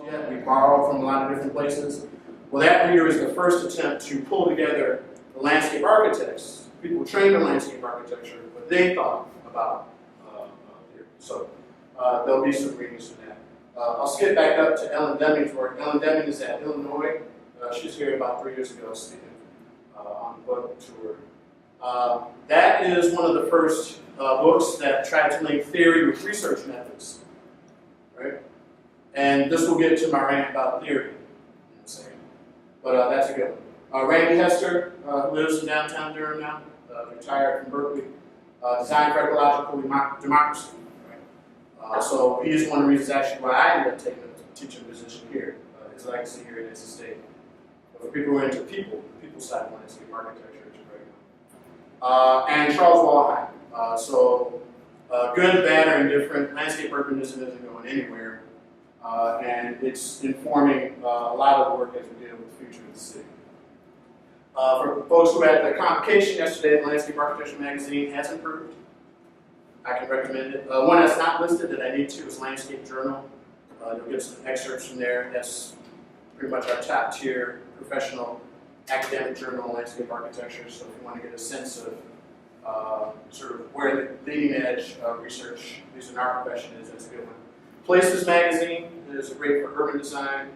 Yet we borrow from a lot of different places. Well, that reader is the first attempt to pull together the landscape architects, people trained in landscape architecture, what they thought about here. So there'll be some readings from that. I'll skip back up to Ellen Deming's work. Ellen Deming is at Illinois. She was here about 3 years ago speaking on the book tour. That is one of the first books that tried to link theory with research methods, right? And this will get to my rant about theory in a second. But that's a good one. Randy Hester lives in downtown Durham now, retired from Berkeley. Design for Ecological Democracy. Right? So he is one of the reasons actually why I ended up taking a teaching position here. His legacy here in NC State. But for people who are into people side of landscape architecture, which is great. And Charles Wallheim. So good, bad, or indifferent, landscape urbanism isn't going anywhere. And it's informing a lot of the work as we deal with the future of the city. For folks who had the convocation yesterday, the Landscape Architecture magazine has improved. I can recommend it. One that's not listed that I need to is Landscape Journal. You'll get some excerpts from there. That's pretty much our top tier professional academic journal on landscape architecture. So if you want to get a sense of sort of where the leading edge research, at least in our profession, is, that's a good one. Places magazine is great for urban design.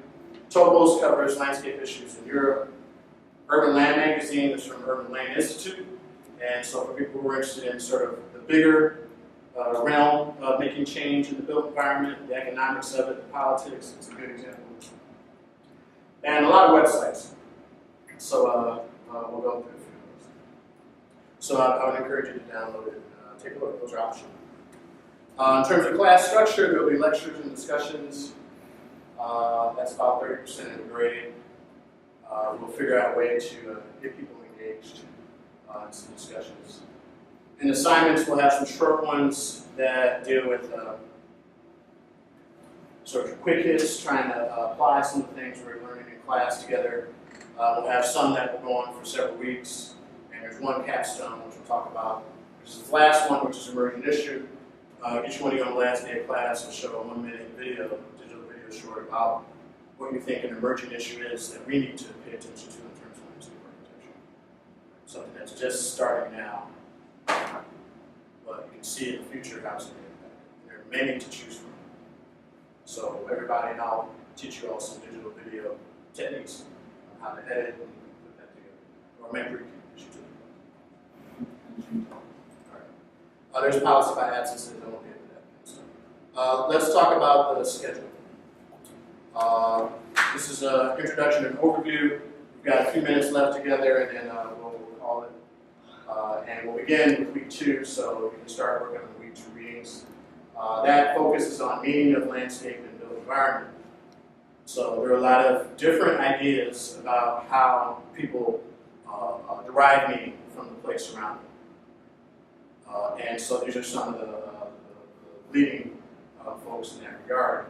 Topos covers landscape issues in Europe. Urban Land magazine is from Urban Land Institute. And so for people who are interested in sort of the bigger realm of making change in the built environment, the economics of it, the politics, it's a good example. And a lot of websites. So we'll go through a few of those. So I would encourage you to download it and take a look. Those are optional. In terms of class structure, there will be lectures and discussions. That's about 30% of the grade. We'll figure out a way to get people engaged in some discussions. In assignments, we'll have some short ones that deal with sort of quick hits, trying to apply some of the things we're learning in class together. We'll have some that will go on for several weeks. And there's one capstone, which we'll talk about. This is the last one, which is emergent issue. Each one of you on the last day of class will show a 1-minute video, digital video short about what you think an emerging issue is that we need to pay attention to in terms of landscape architecture. Something that's just starting now, but you can see in the future how it's going to impact. There are many to choose from. So everybody, and I'll teach you all some digital video techniques on how to edit and put that together. Or maybe you should do it. There's policy by absences, I won't get into that. Let's talk about the schedule. This is an introduction and overview. We've got a few minutes left together, and then we'll call it. And we'll begin with week 2, so we can start working on the week 2 readings. That focuses on meaning of landscape and built environment. So there are a lot of different ideas about how people derive meaning from the place around them. And so these are some of the leading folks in that regard,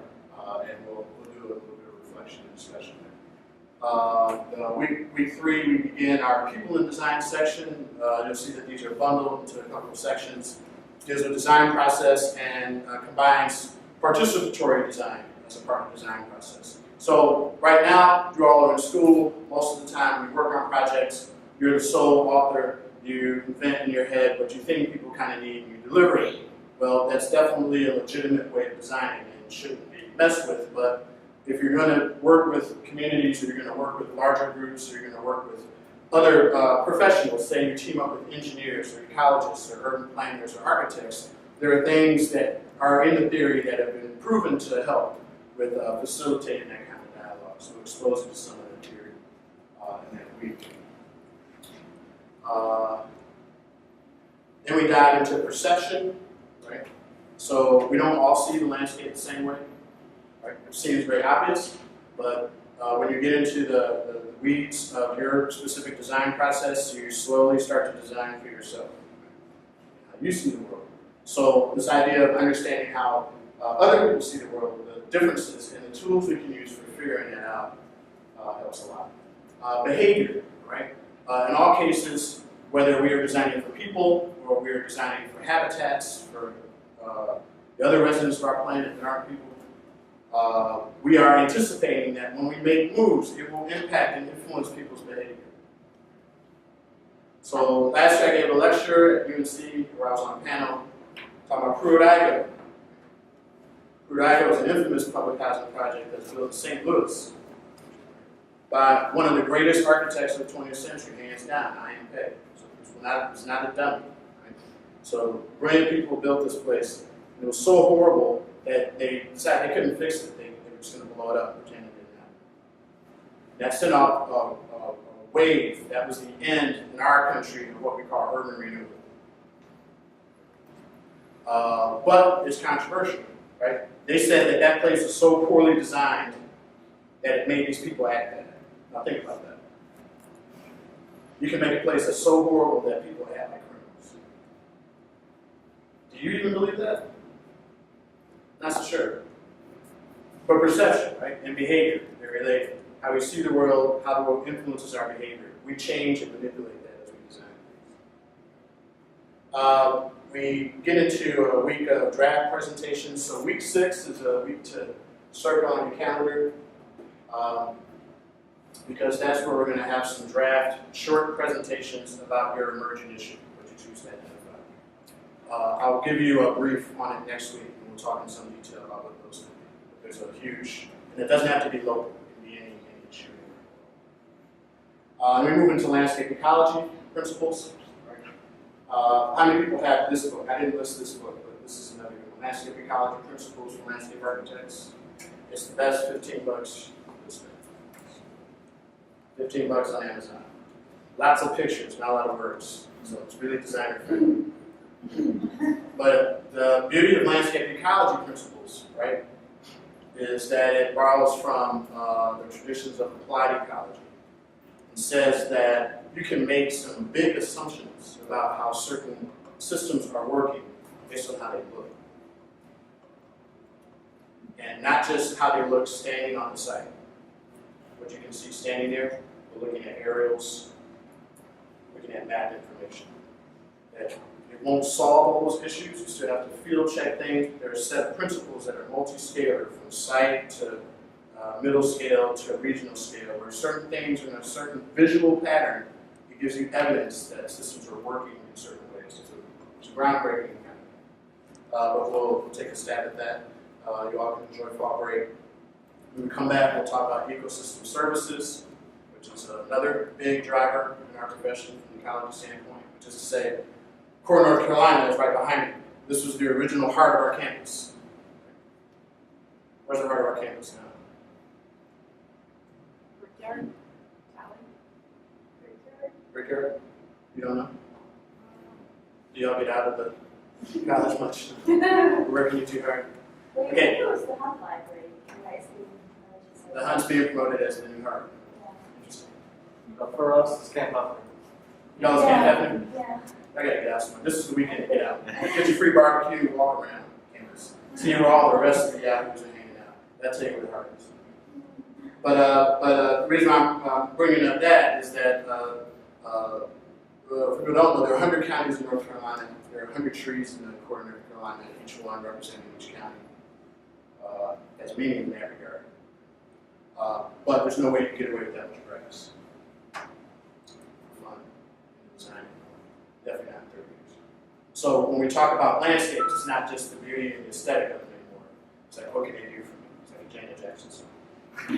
and we'll do a little bit of reflection and discussion there. Week 3, we begin our people in design section. You'll see that these are bundled into a couple of sections. Gives a design process and combines participatory design as a part of the design process. So right now, you all are in school. Most of the time, we work on projects. You're the sole author. You invent in your head what you think people kind of need, and you deliver it. Well, that's definitely a legitimate way of designing and shouldn't be messed with. But if you're going to work with communities, or you're going to work with larger groups, or you're going to work with other professionals, say you team up with engineers, or ecologists, or urban planners, or architects, there are things that are in the theory that have been proven to help with facilitating that kind of dialogue. So we'll expose you to some of that theory in that week. Then we dive into perception, right? So we don't all see the landscape the same way, right? It seems very obvious, but when you get into the weeds of your specific design process, you slowly start to design for yourself, how you see the world. So this idea of understanding how other people see the world, the differences, and the tools we can use for figuring that out helps a lot. Behavior, right? In all cases, whether we are designing for people or we are designing for habitats, for the other residents of our planet that aren't people, we are anticipating that when we make moves, it will impact and influence people's behavior. So last year I gave a lecture at UNC where I was on a panel talking about Pruitt-Igoe. Pruitt-Igoe is an infamous public housing project that's built in St. Louis by one of the greatest architects of the 20th century, hands down, I.M. Pei. So it's not a dummy. Right? So brilliant people built this place. And it was so horrible that they decided they couldn't fix it. They were just going to blow it up and pretend it didn't happen. That sent off a wave. That was the end in our country of what we call urban renewal. But it's controversial, right? They said that that place was so poorly designed that it made these people act bad. Now think about that. You can make a place that's so horrible that people act like criminals. Do you even believe that? Not so sure. But perception, right, and behavior, they're related. How we see the world, how the world influences our behavior. We change and manipulate that as we design things. We get into a week of draft presentations. So week 6 is a week to circle on your calendar. Because that's where we're going to have some draft, short presentations about your emerging issue, what you choose to identify. I'll give you a brief on it next week, and we'll talk in some detail about what those could be. There's a huge, and it doesn't have to be local, it can be any issue. And we move into landscape ecology principles. Right? How many people have this book? I didn't list this book, but this is another good one. Landscape ecology principles for landscape architects. It's the best $15 $15 on Amazon. Lots of pictures, not a lot of words. So it's really designer friendly. But the beauty of landscape ecology principles, right, is that it borrows from the traditions of applied ecology. It says that you can make some big assumptions about how certain systems are working based on how they look. And not just how they look standing on the site. What you can see standing there, we're looking at aerials, looking at map information. That it won't solve all those issues, you still have to field check things. There are set of principles that are multi-scalar, from site to middle scale to regional scale, where certain things are in a certain visual pattern, it gives you evidence that systems are working in certain ways. It's groundbreaking. But we'll take a stab at that. You all can enjoy fall break. When we come back, we'll talk about ecosystem services, which is another big driver in our profession from the ecology standpoint, which is to say, Core, North Carolina is right behind me. This was the original heart of our campus. Where's the heart of our campus now? Brickyard? Brickyard? You don't know? Do y'all get out of the college much? Working you too hard? Okay. It was the Hunt Library in high school. The Hunt's being promoted as the new heart. Yeah. Interesting. But for us, it's Camp Huffman. Y'all's can't happen? Yeah. I gotta get out somewhere. This is the weekend to get out. Get your free barbecue, walk around campus. See where all the rest of the yahoos are hanging out. That's where the heart is. But the reason I'm bringing up that is that for people who don't know, there are 100 counties in North Carolina. There are 100 trees in the core of North Carolina, each one representing each county. Has meaning in that regard. But there's no way you can get away with that much grass. Fun. Design. Definitely not in 30 years. So when we talk about landscapes, it's not just the beauty and the aesthetic of it anymore. It's like, what can they do for me? It's like a Janet Jackson song.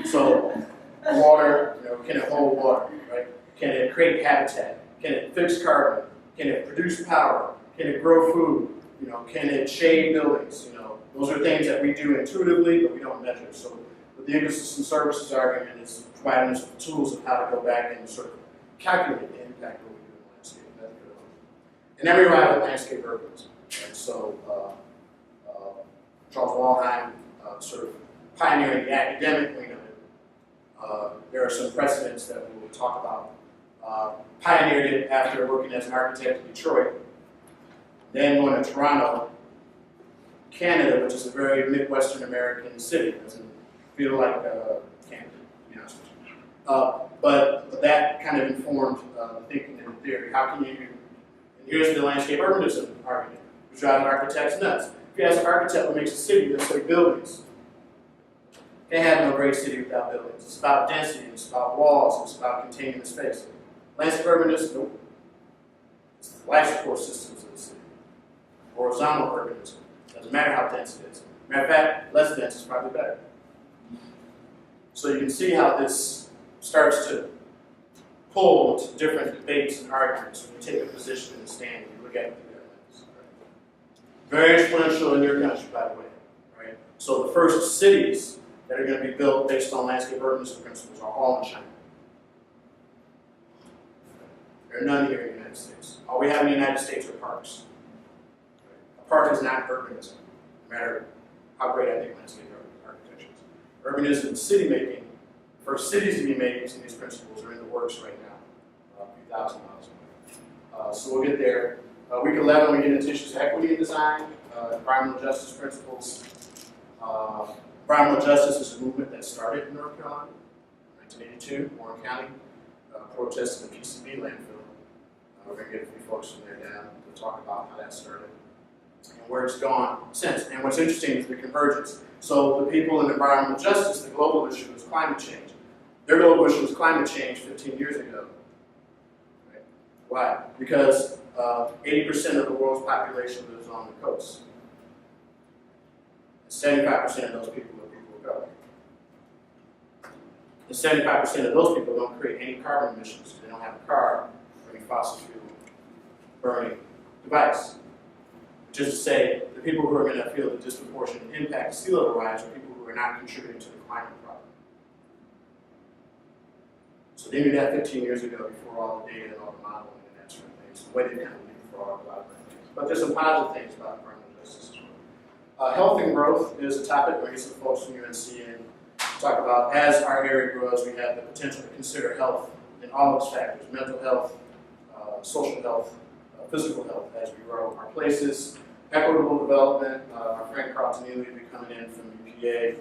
So water, can it hold water, right? Can it create habitat? Can it fix carbon? Can it produce power? Can it grow food? Can it shade buildings? Those are things that we do intuitively, but we don't measure. So with the ecosystem services argument is providing us with tools of how to go back and sort of calculate the impact of what we do in landscape. And then we arrive at landscape urbanism. And so Charles Walheim sort of pioneering the academic wing of it. There are some precedents that we will talk about. Pioneered it after working as an architect in Detroit. Then going to Toronto, Canada, which is a very Midwestern American city. It doesn't feel like Canada, to be honest with you. But that kind of informed the thinking and the theory. How can you, and here's the landscape urbanism argument, which drives architects nuts. If you ask an architect what makes a city, they'll say buildings. They have no great city without buildings. It's about density, it's about walls, it's about containing the space. Landscape urbanism, nope. It's the life support systems of the city. Horizontal urbanism. Doesn't matter how dense it is. Matter of fact, less dense is probably better. So you can see how this starts to pull into different debates and arguments when you take a position and a stand and you look at it through that lens. Right? Very influential in your country, by the way. Right? So the first cities that are going to be built based on landscape urbanism principles are all in China. There are none here in the United States. All we have in the United States are parks. A park is not urbanism, no matter how great I think landscape architecture is. Urbanism and city making, first cities to be made using these principles are in the works right now, a few thousand miles away. So we'll get there. Week 11, we get into issues of equity in design, environmental justice principles. Environmental justice is a movement that started in North Carolina in 1982, Warren County, protesting the PCB landfill. We're going to get a few folks from there down to talk about how that started and where it's gone since. And what's interesting is the convergence. So the people in environmental justice, the global issue was climate change. Their global issue was climate change 15 years ago. Right? Why? Because 80% of the world's population lives on the coast. 75% of those people are people of color. And 75% of those people don't create any carbon emissions. They don't have a car or any fossil fuel burning device. Which is to say, the people who are going to feel the disproportionate impact of sea level rise are people who are not contributing to the climate problem. So they knew that 15 years ago before all the data and all the modeling and that sort of thing. So the way they kind of leapfrog a lot of things. But there's some positive things about environmental justice as well. Health and growth is a topic where we get some folks from UNC in talk about as our area grows, we have the potential to consider health in all its factors, mental health, social health, physical health as we grow our places, equitable development. Our friend Carlton Neely will be coming in from UPA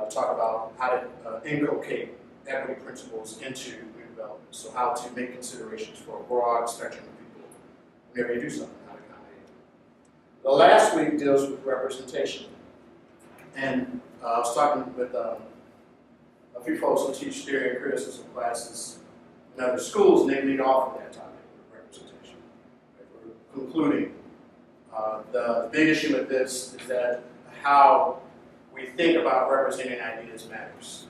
to talk about how to inculcate equity principles into new development. So how to make considerations for a broad spectrum of people whenever you do something, how to accommodate. The last week deals with representation. And I was talking with a few folks who teach theory and criticism classes in other schools, and they lead off of that topic of representation. We're concluding. The big issue with this is that how we think about representing ideas matters.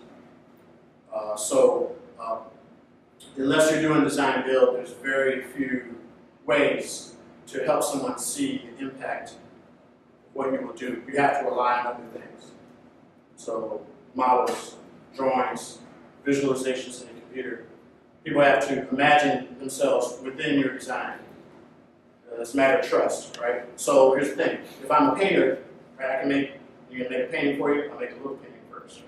Unless you're doing design and build, there's very few ways to help someone see the impact of what you will do. You have to rely on other things. So models, drawings, visualizations in the computer. People have to imagine themselves within your design. It's a matter of trust, right? So here's the thing. If I'm a painter, right, you can make a painting for you, I'll make a little painting first,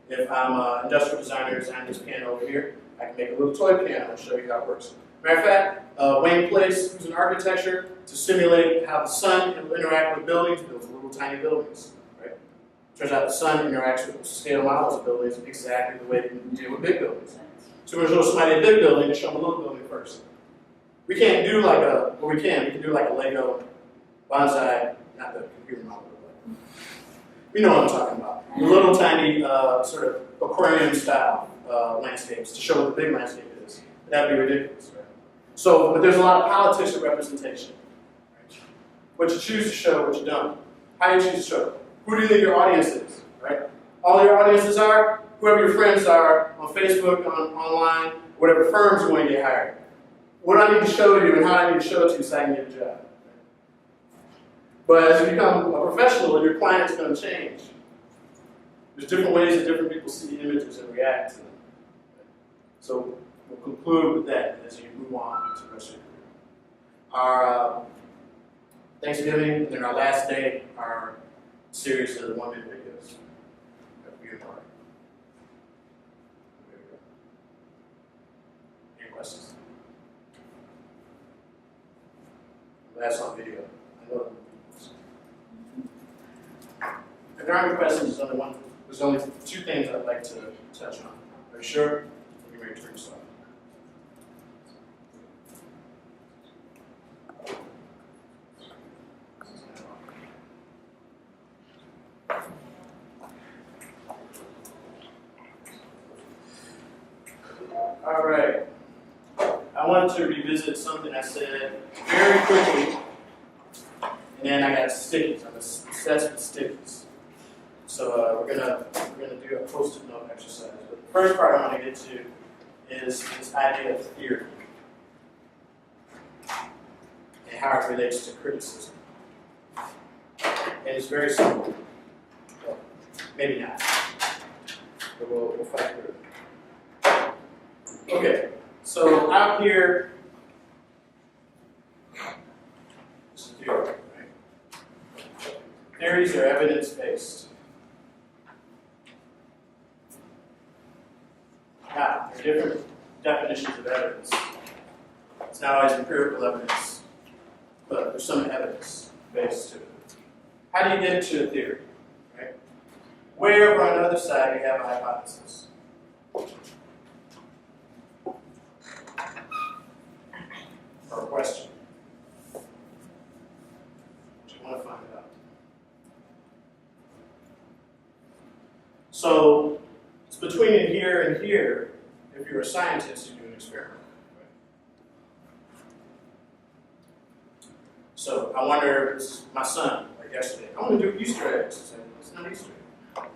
right? If I'm an industrial designer, design this piano over here, I can make a little toy piano and show you how it works. Matter of fact, Wayne Place used an architecture to simulate how the sun will interact with buildings, builds little tiny buildings, right? Turns out the sun interacts with scale models of buildings exactly the way you deal with big buildings. So we're going to show somebody a big building and show them a little building first. We can't do like we can do like a Lego bonsai, not the computer model, but you know what I'm talking about. The little tiny sort of aquarium style landscapes to show what the big landscape is. That'd be ridiculous, right? So, but there's a lot of politics of representation. Right? What you choose to show, what you don't. How you choose to show. Who do you think your audience is, right? All your audiences are, whoever your friends are on Facebook, online, whatever firms you want to get hired. What I need to show you and how I need to show it to you so I can get a job. But as you become a professional, your client's going to change. There's different ways that different people see images and react to them. So we'll conclude with that as you move on to the rest of your career. Our Thanksgiving, and then our last day, our series of 1-minute videos. That'll be your part. There we go. Any questions? That's on video. I know. If there aren't any questions, there's only two things I'd like to touch on. Are you sure? You may turn this off. All right. I wanted to revisit something I said very quickly, and then I got stickies. I'm obsessed with stickies. So we're gonna do a post-it note exercise. But the first part I want to get to is this idea of theory and how it relates to criticism. And it's very simple. Well, maybe not, but we'll fight through it. Okay, so out here, this is theory, right? Theories are evidence-based. Now, there are different definitions of evidence. It's not always empirical evidence, but there's some evidence based to it. How do you get to a theory? Right? Where on the other side you have a hypothesis? Or a question? What you want to find out. So it's between here and here. If you're a scientist, you do an experiment. Right? So I wonder, this is my son, like yesterday, I want to do Easter eggs. I said, it's not Easter egg.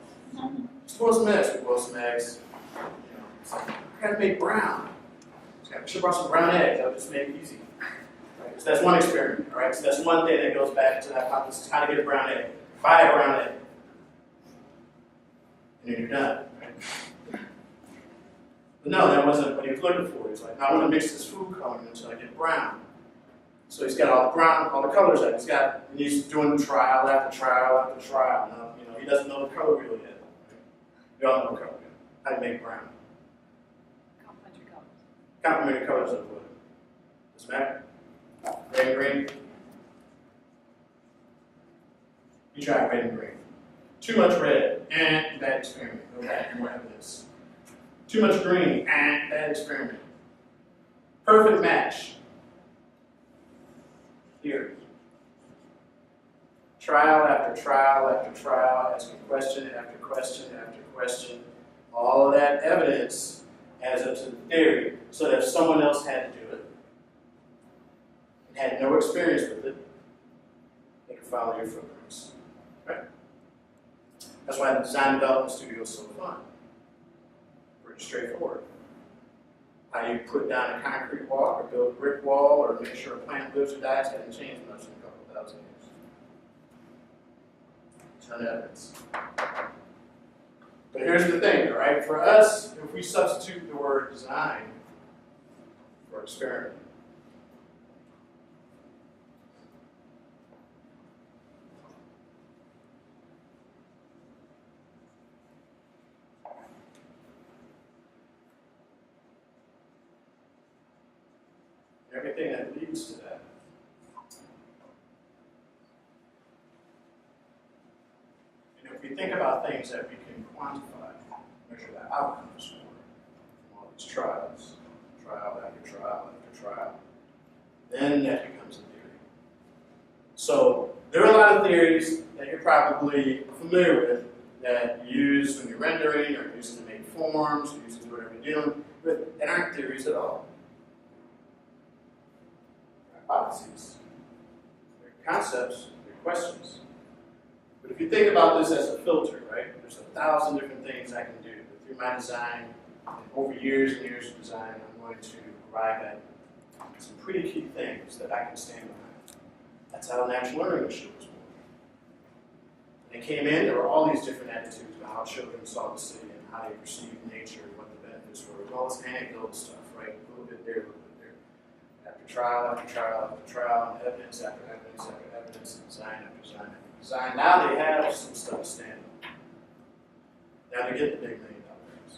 Just boil some eggs. We boil some eggs. You know, it's like, I got to make brown. I should have brought some brown eggs. That would just make it easy. Right? So that's one experiment. All right? So that's one thing that goes back to the hypothesis: how to get a brown egg. Buy a brown egg. And then you're done. Right? But no, that wasn't what he was looking for. He's like, no, I want to mix this food coloring until I get brown. So he's got all the brown, all the colors out. And he's doing trial after trial after trial. Now, you know, he doesn't know the color wheel yet. Right? We all know the color wheel. How to make brown. Complementary colors. Complementary colors of wood. Does it matter? Red and green. You try red and green. Too much red, and bad experiment. Go back, more evidence. Too much green, and bad experiment. Perfect match. Here. Trial after trial after trial, asking question after question after question. All of that evidence adds up to the theory, so that if someone else had to do it, and had no experience with it, they could follow your footprints. Right? That's why the design development studio is so fun. Pretty straightforward. How you put down a concrete wall, or build a brick wall, or make sure a plant lives or dies hasn't changed much in a couple of thousand years. Ton of evidence. But here's the thing, all right? For us, if we substitute the word design for experiment, everything that leads to that. And if we think about things that we can quantify, measure the outcomes for all these trials, trial after trial after trial, then that becomes a theory. So there are a lot of theories that you're probably familiar with that you use when you're rendering, or use to make forms, or use to do whatever you're dealing with, that aren't theories at all. Hypotheses, they're concepts, they're questions. But if you think about this as a filter, right? There's 1,000 different things I can do. Through my design, and over years and years of design, I'm going to arrive at some pretty key things that I can stand behind. That's how Natural Learning Initiative was born. When they came in, there were all these different attitudes about how children saw the city and how they perceived nature and what the benefits were. It was all this anecdotal stuff, right? A little bit there, a little bit there. After trial after trial after trial, and evidence after evidence after evidence, and design after design after design. Now they have some stuff to stand on. Now they get the big $1 million things.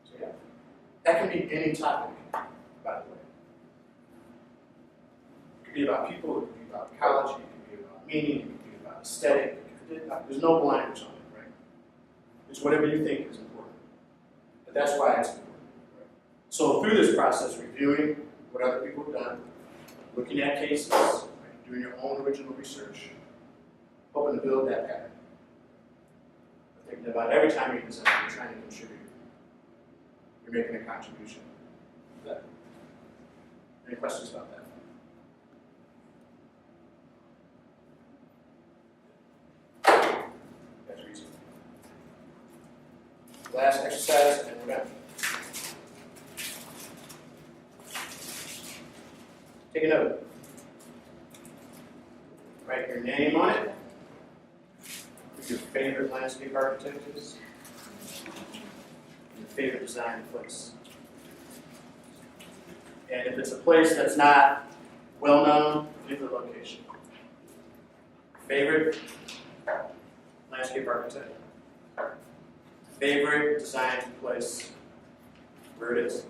So yeah, that can be any topic, by the way. It could be about people, it could be about ecology, it could be about meaning, it could be about aesthetic. There's no blinders on it, right? It's whatever you think is important. But that's why it's important. So through this process, reviewing what other people have done, looking at cases, right, doing your own original research, hoping to build that pattern. Thinking about every time you design, you're trying to contribute you're making a contribution. Any questions about that? That's easy. Last exercise, and we're done. Take a note. Write your name on it. Who your favorite landscape architect is. Your favorite design place. And if it's a place that's not well known, leave the location. Favorite landscape architect. Favorite design place, where it is.